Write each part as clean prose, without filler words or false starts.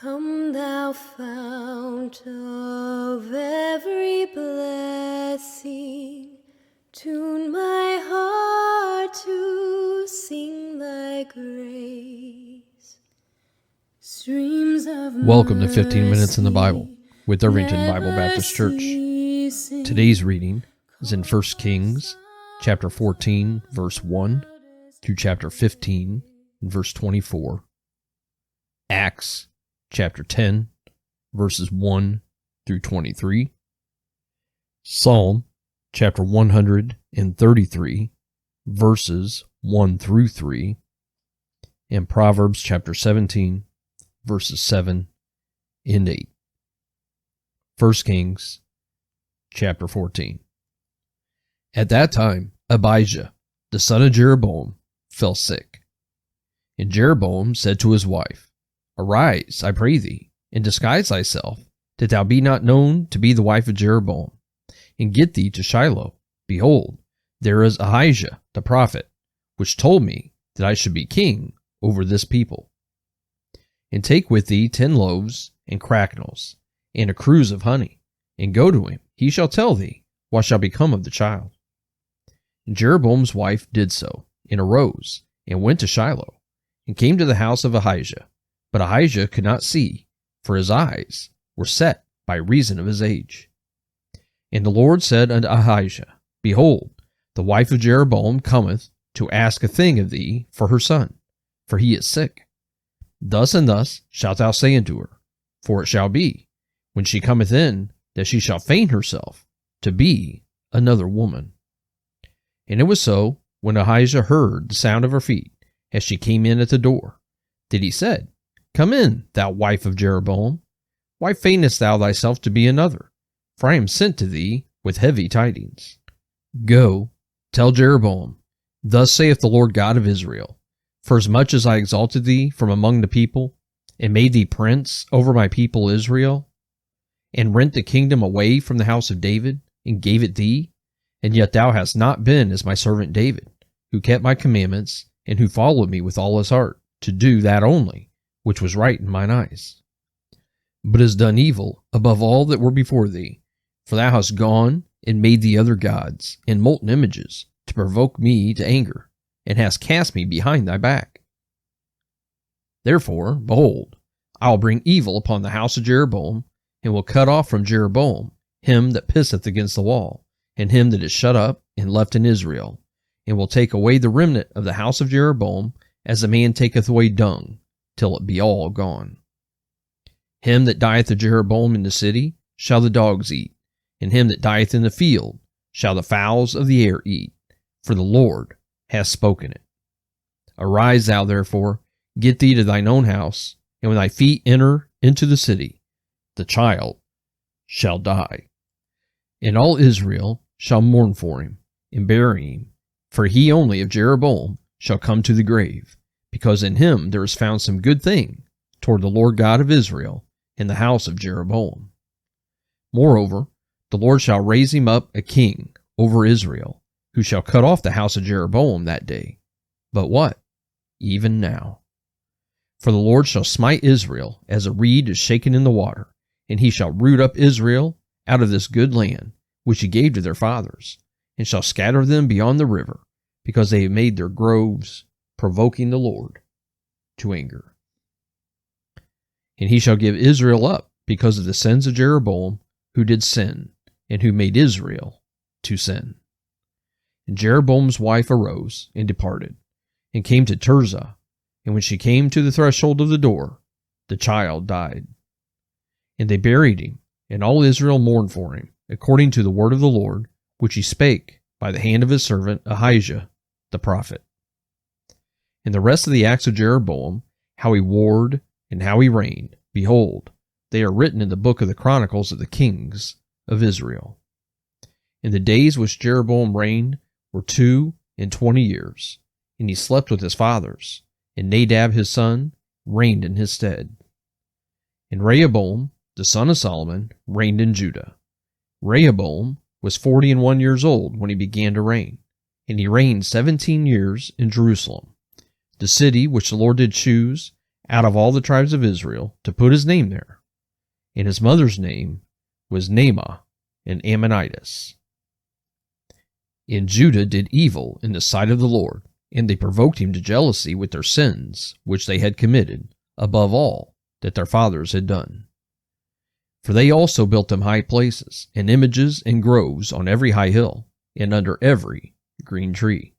Come thou fount of every blessing, tune my heart to sing thy grace. Streams of Welcome to 15 Minutes in the Bible with Irvington Bible Baptist Church. Today's reading is in 1 Kings chapter 14, verse 1 through chapter 15, verse 24. Acts chapter 10, verses 1 through 23. Psalm chapter 133, verses 1 through 3. And Proverbs chapter 17, verses 7 and 8. 1 Kings chapter 14. At that time, Abijah, the son of Jeroboam, fell sick. And Jeroboam said to his wife, Arise, I pray thee, and disguise thyself, that thou be not known to be the wife of Jeroboam, and get thee to Shiloh. Behold, there is Ahijah the prophet, which told me that I should be king over this people. And take with thee 10 loaves and cracknels, and a cruse of honey, and go to him. He shall tell thee what shall become of the child. And Jeroboam's wife did so, and arose, and went to Shiloh, and came to the house of Ahijah. But Ahijah could not see, for his eyes were set by reason of his age. And the Lord said unto Ahijah, Behold, the wife of Jeroboam cometh to ask a thing of thee for her son, for he is sick. Thus and thus shalt thou say unto her, for it shall be, when she cometh in, that she shall feign herself to be another woman. And it was so, when Ahijah heard the sound of her feet, as she came in at the door, that he said, Come in, thou wife of Jeroboam. Why feignest thou thyself to be another? For I am sent to thee with heavy tidings. Go, tell Jeroboam, Thus saith the Lord God of Israel, Forasmuch as I exalted thee from among the people, and made thee prince over my people Israel, and rent the kingdom away from the house of David, and gave it thee, and yet thou hast not been as my servant David, who kept my commandments, and who followed me with all his heart, to do that only, which was right in mine eyes, but hast done evil above all that were before thee, for thou hast gone and made thee other gods, and molten images, to provoke me to anger, and hast cast me behind thy back. Therefore, behold, I will bring evil upon the house of Jeroboam, and will cut off from Jeroboam him that pisseth against the wall, and him that is shut up and left in Israel, and will take away the remnant of the house of Jeroboam, as a man taketh away dung, till it be all gone. Him that dieth of Jeroboam in the city shall the dogs eat, and him that dieth in the field shall the fowls of the air eat, for the Lord hath spoken it. Arise thou therefore, get thee to thine own house, and when thy feet enter into the city, the child shall die. And all Israel shall mourn for him, and bury him, for he only of Jeroboam shall come to the grave, because in him there is found some good thing toward the Lord God of Israel in the house of Jeroboam. Moreover, the Lord shall raise him up a king over Israel, who shall cut off the house of Jeroboam that day. But what? Even now. For the Lord shall smite Israel as a reed is shaken in the water, and he shall root up Israel out of this good land, which he gave to their fathers, and shall scatter them beyond the river, because they have made their groves, provoking the Lord to anger. And he shall give Israel up because of the sins of Jeroboam, who did sin, and who made Israel to sin. And Jeroboam's wife arose and departed, and came to Tirzah, and when she came to the threshold of the door, the child died. And they buried him, and all Israel mourned for him, according to the word of the Lord, which he spake by the hand of his servant Ahijah the prophet. And the rest of the acts of Jeroboam, how he warred and how he reigned, behold, they are written in the book of the Chronicles of the kings of Israel. And the days which Jeroboam reigned were 22 years, and he slept with his fathers, and Nadab his son reigned in his stead. And Rehoboam, the son of Solomon, reigned in Judah. Rehoboam was 41 years old when he began to reign, and he reigned 17 years in Jerusalem, the city which the Lord did choose out of all the tribes of Israel to put his name there. And his mother's name was Naamah, an Ammonitess. And Judah did evil in the sight of the Lord, and they provoked him to jealousy with their sins, which they had committed, above all that their fathers had done. For they also built them high places, and images and groves on every high hill, and under every green tree.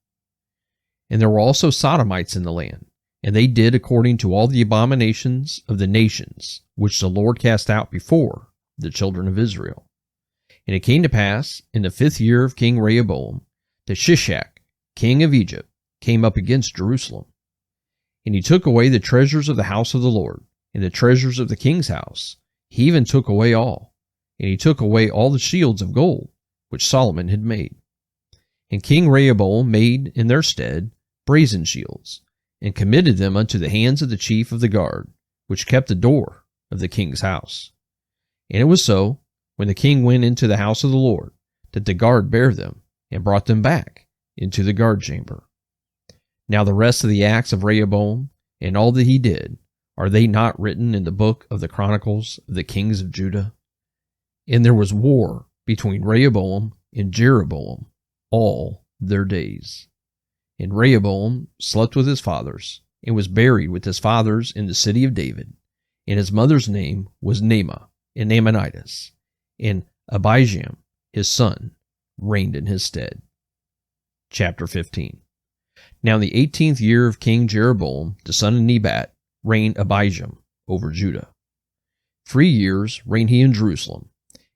And there were also Sodomites in the land, and they did according to all the abominations of the nations, which the Lord cast out before the children of Israel. And it came to pass, in the 5th year of King Rehoboam, that Shishak, king of Egypt, came up against Jerusalem. And he took away the treasures of the house of the Lord, and the treasures of the king's house. He even took away all. And he took away all the shields of gold, which Solomon had made. And King Rehoboam made in their stead brazen shields, and committed them unto the hands of the chief of the guard, which kept the door of the king's house. And it was so, when the king went into the house of the Lord, that the guard bare them, and brought them back into the guard chamber. Now the rest of the acts of Rehoboam, and all that he did, are they not written in the book of the Chronicles of the kings of Judah? And there was war between Rehoboam and Jeroboam all their days. And Rehoboam slept with his fathers, and was buried with his fathers in the city of David. And his mother's name was Naamah, an Ammonitess. And Abijam, his son, reigned in his stead. Chapter 15. Now in the 18th year of King Jeroboam, the son of Nebat, reigned Abijam over Judah. 3 years reigned he in Jerusalem,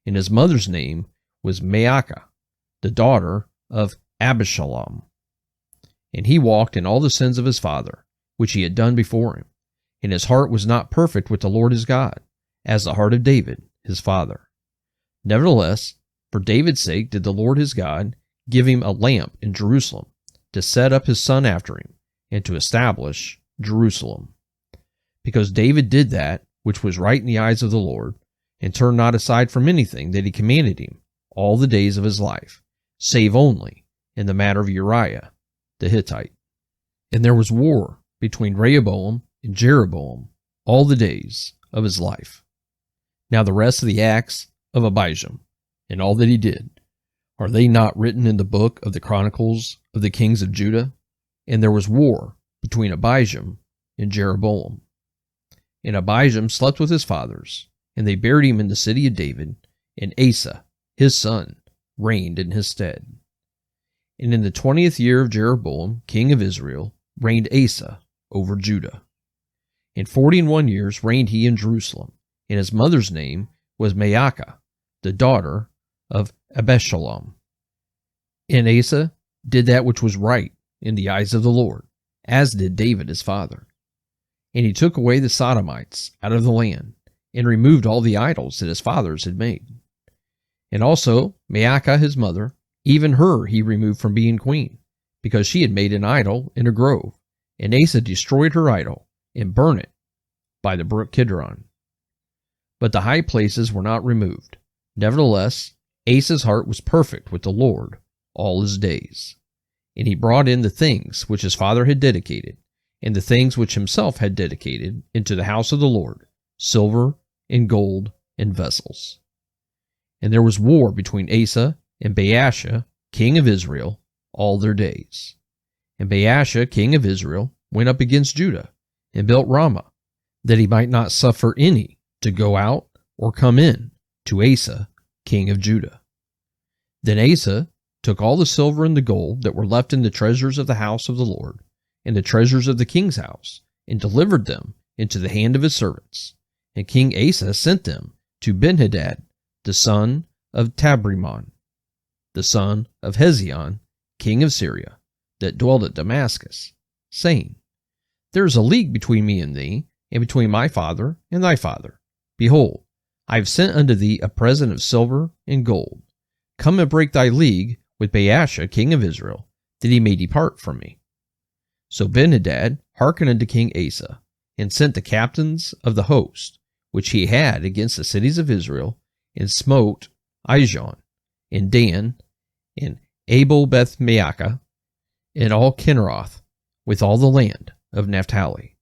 and his mother's name was Maacah, the daughter of Abishalom. And he walked in all the sins of his father, which he had done before him, and his heart was not perfect with the Lord his God, as the heart of David his father. Nevertheless, for David's sake did the Lord his God give him a lamp in Jerusalem, to set up his son after him, and to establish Jerusalem. Because David did that which was right in the eyes of the Lord, and turned not aside from anything that he commanded him all the days of his life, save only in the matter of Uriah the Hittite. And there was war between Rehoboam and Jeroboam all the days of his life. Now the rest of the acts of Abijam, and all that he did, are they not written in the book of the Chronicles of the kings of Judah? And there was war between Abijam and Jeroboam. And Abijam slept with his fathers, and they buried him in the city of David, and Asa, his son, reigned in his stead. And in the 20th year of Jeroboam, king of Israel, reigned Asa over Judah. And 41 years reigned he in Jerusalem, and his mother's name was Maacah, the daughter of Abishalom. And Asa did that which was right in the eyes of the Lord, as did David his father. And he took away the Sodomites out of the land, and removed all the idols that his fathers had made. And also Maacah his mother, even her he removed from being queen, because she had made an idol in a grove. And Asa destroyed her idol, and burnt it by the brook Kidron. But the high places were not removed. Nevertheless, Asa's heart was perfect with the Lord all his days. And he brought in the things which his father had dedicated, and the things which himself had dedicated, into the house of the Lord, silver and gold and vessels. And there was war between Asa and Baasha, king of Israel, all their days. And Baasha, king of Israel, went up against Judah, and built Ramah, that he might not suffer any to go out or come in to Asa, king of Judah. Then Asa took all the silver and the gold that were left in the treasures of the house of the Lord, and the treasures of the king's house, and delivered them into the hand of his servants. And King Asa sent them to Benhadad, the son of Tabrimon, the son of Hezion, king of Syria, that dwelt at Damascus, saying, There is a league between me and thee, and between my father and thy father. Behold, I have sent unto thee a present of silver and gold. Come and break thy league with Baasha, king of Israel, that he may depart from me. So Benhadad hearkened unto King Asa, and sent the captains of the host, which he had against the cities of Israel, and smote Ijon, and Dan, and Abel-Beth-Maacah, and all Kinneroth, with all the land of Naphtali.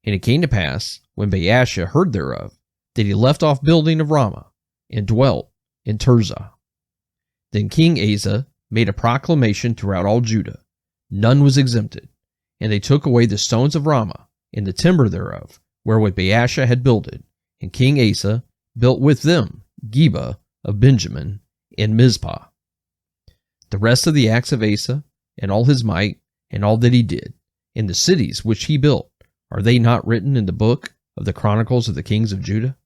And it came to pass, when Baasha heard thereof, that he left off building of Ramah, and dwelt in Tirzah. Then King Asa made a proclamation throughout all Judah. None was exempted. And they took away the stones of Ramah, and the timber thereof, wherewith Baasha had builded. And King Asa built with them Geba of Benjamin, and Mizpah. The rest of the acts of Asa, and all his might, and all that he did, and the cities which he built, are they not written in the book of the Chronicles of the kings of Judah?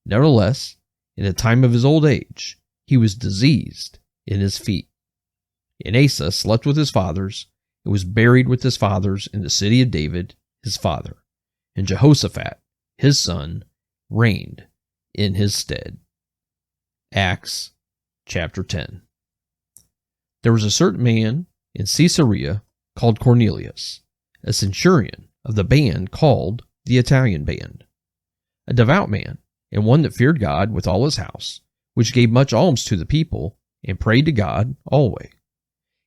Nevertheless, in the time of his old age, he was diseased in his feet. And Asa slept with his fathers, and was buried with his fathers in the city of David, his father. And Jehoshaphat, his son, reigned in his stead. Acts chapter 10. There was a certain man in Caesarea called Cornelius, a centurion of the band called the Italian band, a devout man, and one that feared God with all his house, which gave much alms to the people, and prayed to God always.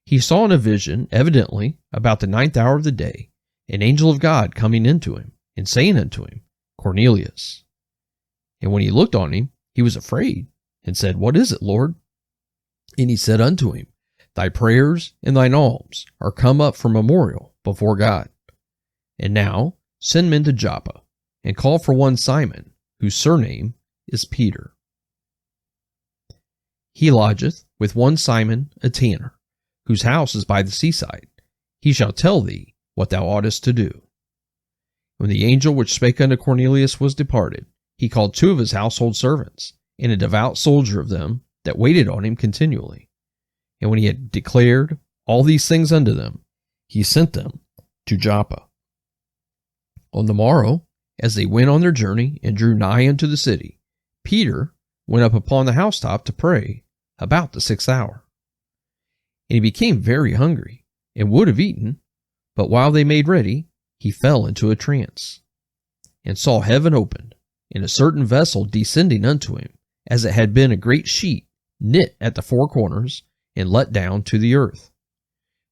He saw in a vision, evidently about the 9th hour of the day, an angel of God coming into him, and saying unto him, Cornelius. And when he looked on him, he was afraid, and said, What is it, Lord? And he said unto him, Thy prayers and thine alms are come up for memorial before God. And now send men to Joppa, and call for one Simon, whose surname is Peter. He lodgeth with one Simon a tanner, whose house is by the seaside. He shall tell thee what thou oughtest to do. When the angel which spake unto Cornelius was departed, he called 2 of his household servants, and a devout soldier of them that waited on him continually. And when he had declared all these things unto them, he sent them to Joppa. On the morrow, as they went on their journey and drew nigh unto the city, Peter went up upon the housetop to pray about the 6th hour. And he became very hungry, and would have eaten, but while they made ready, he fell into a trance, and saw heaven opened, and a certain vessel descending unto him, as it had been a great sheet knit at the 4 corners, and let down to the earth,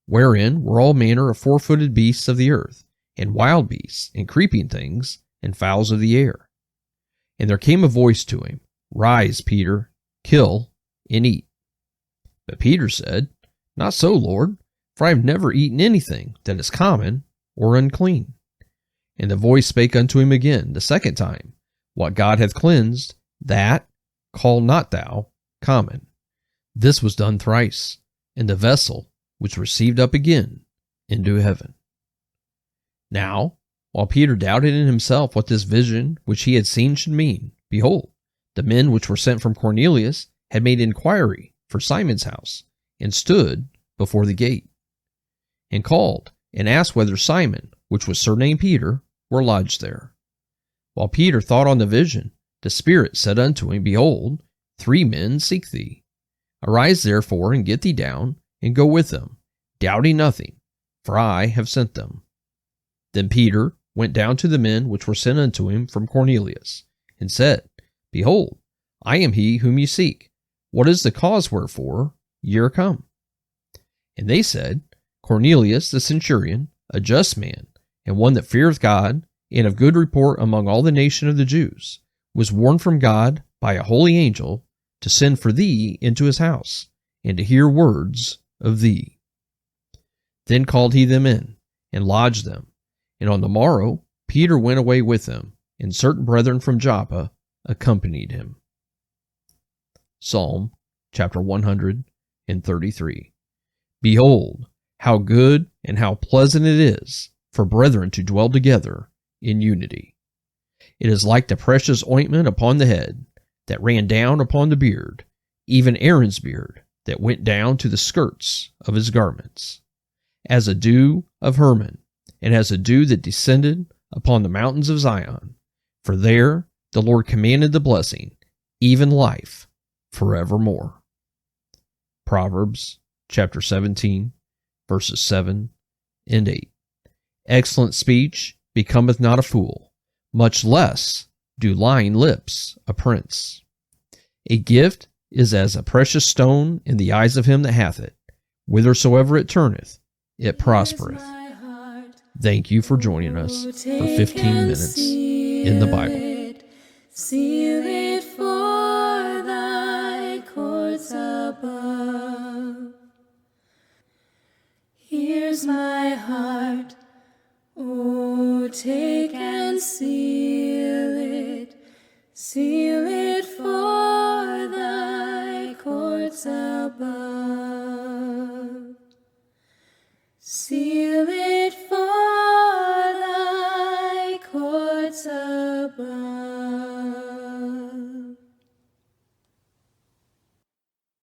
wherein were all manner of 4-footed beasts of the earth, and wild beasts, and creeping things, and fowls of the air. And there came a voice to him, Rise, Peter, kill, and eat. But Peter said, Not so, Lord, for I have never eaten anything that is common or unclean. And the voice spake unto him again the 2nd time, What God hath cleansed, that call not thou common. This was done thrice, and the vessel was received up again into heaven. Now, while Peter doubted in himself what this vision which he had seen should mean, behold, the men which were sent from Cornelius had made inquiry for Simon's house, and stood before the gate, and called, and asked whether Simon, which was surnamed Peter, were lodged there. While Peter thought on the vision, the Spirit said unto him, Behold, 3 men seek thee. Arise therefore, and get thee down, and go with them, doubting nothing, for I have sent them. Then Peter went down to the men which were sent unto him from Cornelius, and said, Behold, I am he whom ye seek. What is the cause wherefore ye are come? And they said, Cornelius the centurion, a just man, and one that feareth God, and of good report among all the nation of the Jews, was warned from God by a holy angel to send for thee into his house, and to hear words of thee. Then called he them in, and lodged them. And on the morrow Peter went away with them, and certain brethren from Joppa accompanied him. Psalm chapter 133. Behold, how good and how pleasant it is for brethren to dwell together in unity. It is like the precious ointment upon the head, that ran down upon the beard, even Aaron's beard, that went down to the skirts of his garments, as a dew of Hermon, and as a dew that descended upon the mountains of Zion. For there the Lord commanded the blessing, even life forevermore. Proverbs chapter 17, verses 7 and 8. Excellent speech becometh not a fool, much less do lying lips a prince. A gift is as a precious stone in the eyes of him that hath it. Whithersoever it turneth, it prospereth. Thank you for joining us for 15 minutes in the Bible. Seal it for thy courts above. Here's my heart, oh, take and seal it